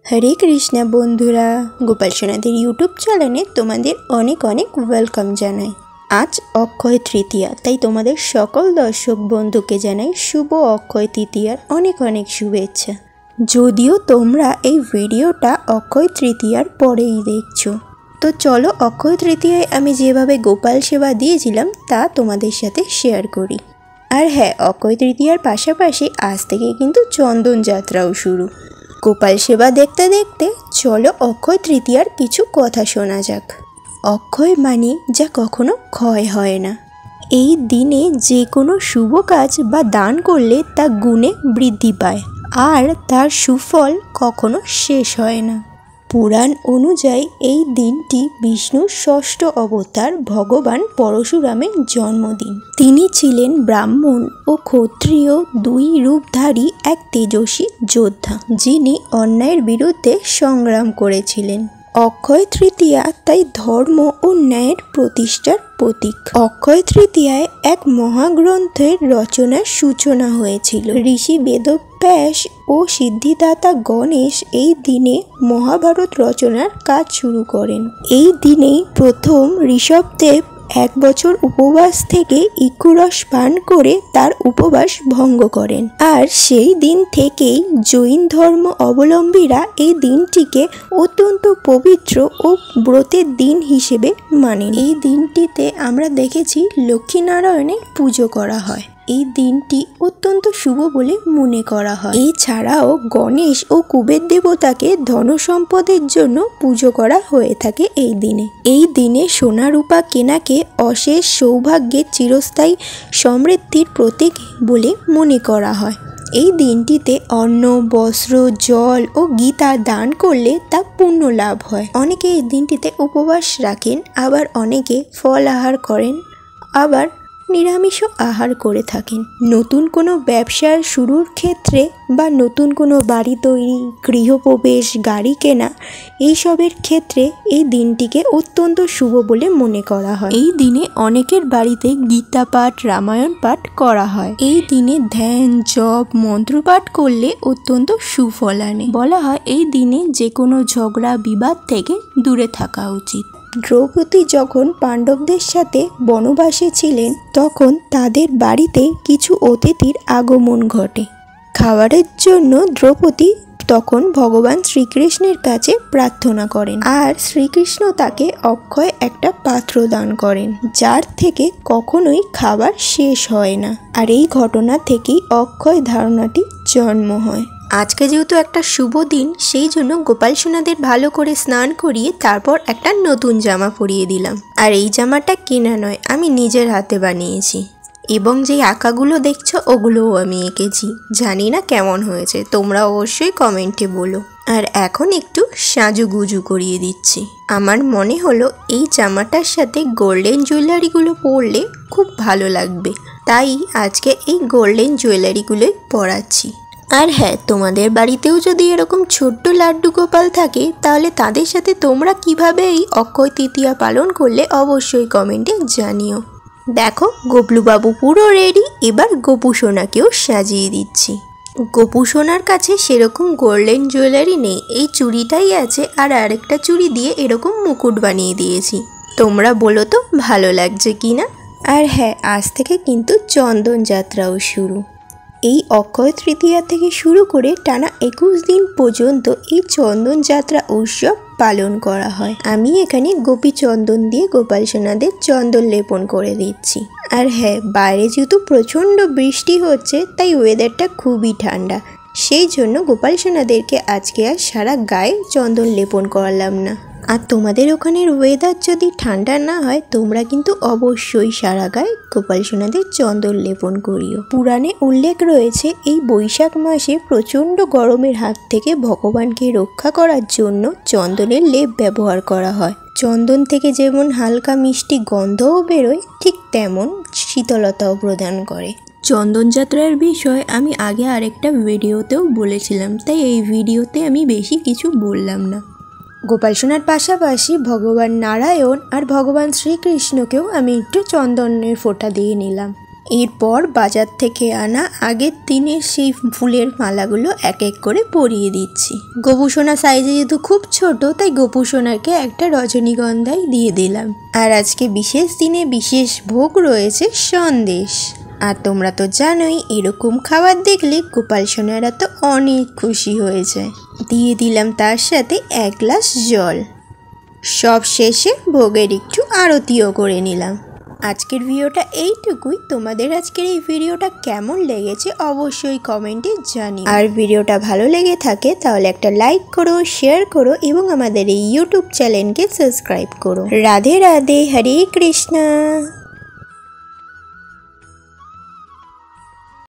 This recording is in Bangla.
হরে কৃষ্ণা বন্ধুরা, গোপাল সোনাদের ইউটিউব চ্যানেলে তোমাদের অনেক অনেক ওয়েলকাম জানাই। আজ অক্ষয় তৃতীয়া, তাই তোমাদের সকল দর্শক বন্ধুকে জানাই শুভ অক্ষয় তৃতীয়ার অনেক অনেক শুভেচ্ছা। যদিও তোমরা এই ভিডিওটা অক্ষয় তৃতীয়ার পরেই দেখছো, তো চলো অক্ষয় তৃতীয়ায় আমি যেভাবে গোপাল সেবা দিয়েছিলাম তা তোমাদের সাথে শেয়ার করি। আর হ্যাঁ, অক্ষয় তৃতীয়ার পাশাপাশি আজ থেকে কিন্তু চন্দন যাত্রাও শুরু। গোপাল সেবা দেখতে দেখতে চলো অক্ষয় তৃতীয়ার কিছু কথা শোনা যাক। অক্ষয় মানে যা কখনো ক্ষয় হয় না। এই দিনে যে কোনো শুভ কাজ বা দান করলে তা গুণে বৃদ্ধি পায় আর তার সুফল কখনো শেষ হয় না। পুরাণ অনুযায়ী এই দিনটি বিষ্ণুর ষষ্ঠ অবতার ভগবান পরশুরামের জন্মদিন। তিনি ছিলেন ব্রাহ্মণ ও ক্ষত্রিয় দুই রূপধারী এক তেজস্বী যোদ্ধা, যিনি অন্যায়ের বিরুদ্ধে সংগ্রাম করেছিলেন। অক্ষয় তৃতীয়া তাই ধর্ম ও ন্যায়ের প্রতিষ্ঠার প্রতীক। অক্ষয় তৃতীয়ায় এক মহাগ্রন্থের রচনার সূচনা হয়েছিল। ঋষি বেদব্যাস ও সিদ্ধিদাতা গণেশ এই দিনে মহাভারত রচনার কাজ শুরু করেন। এই দিনেই প্রথম ঋষভদেব 1 বছর উপবাস থেকে ইক্ষুরস পান করে তার উপবাস ভঙ্গ করেন। আর সেই দিন থেকেই জৈন ধর্ম অবলম্বীরা এই দিনটিকে অত্যন্ত পবিত্র ও ব্রতের দিন হিসেবে মানেন। এই দিনটিতে আমরা দেখেছি লক্ষ্মীনারায়ণের পুজো করা হয়। এই দিনটি অত্যন্ত শুভ বলে মনে করা হয়। এছাড়াও গণেশ ও কুবের দেবতাকে ধন সম্পদের জন্য পুজো করা হয়ে থাকে এই দিনে। এই দিনে সোনা রূপা কেনাকে অশেষ সৌভাগ্যের চিরস্থায়ী সমৃদ্ধির প্রতীক বলে মনে করা হয়। এই দিনটিতে অন্ন, বস্ত্র, জল ও গীতা দান করলে তা পুণ্য লাভ হয়। অনেকে এই দিনটিতে উপবাস রাখেন, আবার অনেকে ফল আহার করেন, আবার নিরামিষও আহার করে থাকেন। নতুন কোনো ব্যবসার শুরুর ক্ষেত্রে বা নতুন কোনো বাড়ি তৈরি, গৃহপ্রবেশ, গাড়ি কেনা এইসবের ক্ষেত্রে এই দিনটিকে অত্যন্ত শুভ বলে মনে করা হয়। এই দিনে অনেকের বাড়িতে গীতা পাঠ, রামায়ণ পাঠ করা হয়। এই দিনে ধ্যান, জপ, মন্ত্রপাঠ করলে অত্যন্ত সুফল আনে। বলা হয় এই দিনে যে কোনো ঝগড়া বিবাদ থেকে দূরে থাকা উচিত। দ্রৌপদী যখন পাণ্ডবদের সাথে বনবাসে ছিলেন তখন তাদের বাড়িতে কিছু অতিথির আগমন ঘটে। খাবারের জন্য দ্রৌপদী তখন ভগবান শ্রীকৃষ্ণের কাছে প্রার্থনা করেন, আর শ্রীকৃষ্ণ তাকে অক্ষয় একটা পাত্র দান করেন, যার থেকে কখনোই খাবার শেষ হয় না। আর এই ঘটনা থেকেই অক্ষয় ধারণাটি জন্ম হয়। আজকে যেহেতু একটা শুভ দিন, সেই জন্য গোপাল সোনাদের ভালো করে স্নান করিয়ে তারপর একটা নতুন জামা পরিয়ে দিলাম। আর এই জামাটা কেনা নয়, আমি নিজের হাতে বানিয়েছি। এবং যেই আঁকাগুলো দেখছো ওগুলোও আমি এঁকেছি। জানি না কেমন হয়েছে, তোমরা অবশ্যই কমেন্টে বলো। আর এখন একটু সাজুগুজু করিয়ে দিচ্ছি। আমার মনে হলো এই জামাটার সাথে গোল্ডেন জুয়েলারিগুলো পরলে খুব ভালো লাগবে, তাই আজকে এই গোল্ডেন জুয়েলারিগুলোই পরাচ্ছি। আর হ্যাঁ, তোমাদের বাড়িতেও যদি এরকম ছোট্ট লাড্ডু গোপাল থাকে তাহলে তাদের সাথে তোমরা কিভাবে এই অক্ষয় তৃতীয়া পালন করলে অবশ্যই কমেন্টে জানিও। দেখো গোপলু বাবু পুরো রেডি, এবার গোপু সোনাকেও সাজিয়ে দিচ্ছি। গোপু সোনার কাছে সেরকম গোল্ডেন জুয়েলারি নেই, এই চুড়িটাই আছে, আর আরেকটা চুড়ি দিয়ে এরকম মুকুট বানিয়ে দিয়েছি। তোমরা বলো তো ভালো লাগছে কি না? আর হ্যাঁ, আজ থেকে কিন্তু চন্দন যাত্রাও শুরু। এই অক্ষয় তৃতীয়া থেকে শুরু করে টানা 21 দিন পর্যন্ত এই চন্দন যাত্রা উৎসব পালন করা হয়। আমি এখানে গোপী চন্দন দিয়ে গোপাল সোনাদের চন্দন লেপন করে দিচ্ছি। আর হ্যাঁ, বাইরে যেহেতু প্রচণ্ড বৃষ্টি হচ্ছে তাই ওয়েদারটা খুবই ঠান্ডা, সেই জন্য গোপাল সোনাদেরকে আজকে আর সারা গায়ে চন্দন লেপন করালাম না। আর তোমাদের ওখানের ওয়েদার যদি ঠান্ডা না হয় তোমরা কিন্তু অবশ্যই সারা গায়ে গোপাল সোনাদের চন্দন লেপন করিও। পুরাণে উল্লেখ রয়েছে এই বৈশাখ মাসে প্রচণ্ড গরমের হাত থেকে ভগবানকে রক্ষা করার জন্য চন্দনের লেপ ব্যবহার করা হয়। চন্দন থেকে যেমন হালকা মিষ্টি গন্ধও বেরোয়, ঠিক তেমন শীতলতাও প্রদান করে। চন্দন যাত্রার বিষয় আমি আগে আরেকটা ভিডিওতেও বলেছিলাম, তাই এই ভিডিওতে আমি বেশি কিছু বললাম না। গোপাল সোনার পাশাপাশি ভগবান নারায়ণ আর ভগবান শ্রীকৃষ্ণকেও আমি একটু চন্দনের ফোঁটা দিয়ে নিলাম। এরপর বাজার থেকে আনা আগের দিনের সেই ফুলের মালাগুলো এক এক করে পরিয়ে দিচ্ছি। গোপুসোনা সাইজে যেহেতু খুব ছোট, তাই গোপুসোনাকে একটা রজনীগন্ধাই দিয়ে দিলাম। আর আজকে বিশেষ দিনে বিশেষ ভোগ রয়েছে সন্দেশ। আর তোমরা তো জানোই এরকম খাবার দেখলে গোপাল সোনারা তো অনেক খুশি হয়ে যায়। দিয়ে দিলাম তার সাথে 1 গ্লাস জল। সব শেষে ভোগের একটু আরতিও করে নিলাম। আজকের ভিডিওটা এইটুকুই। তোমাদের আজকের এই ভিডিওটা কেমন লেগেছে অবশ্যই কমেন্টে জানিও। আর ভিডিওটা ভালো লেগে থাকে তাহলে একটা লাইক করো, শেয়ার করো এবং আমাদের এই ইউটিউব চ্যানেলকে সাবস্ক্রাইব করো। রাধে রাধে, হরে কৃষ্ণা।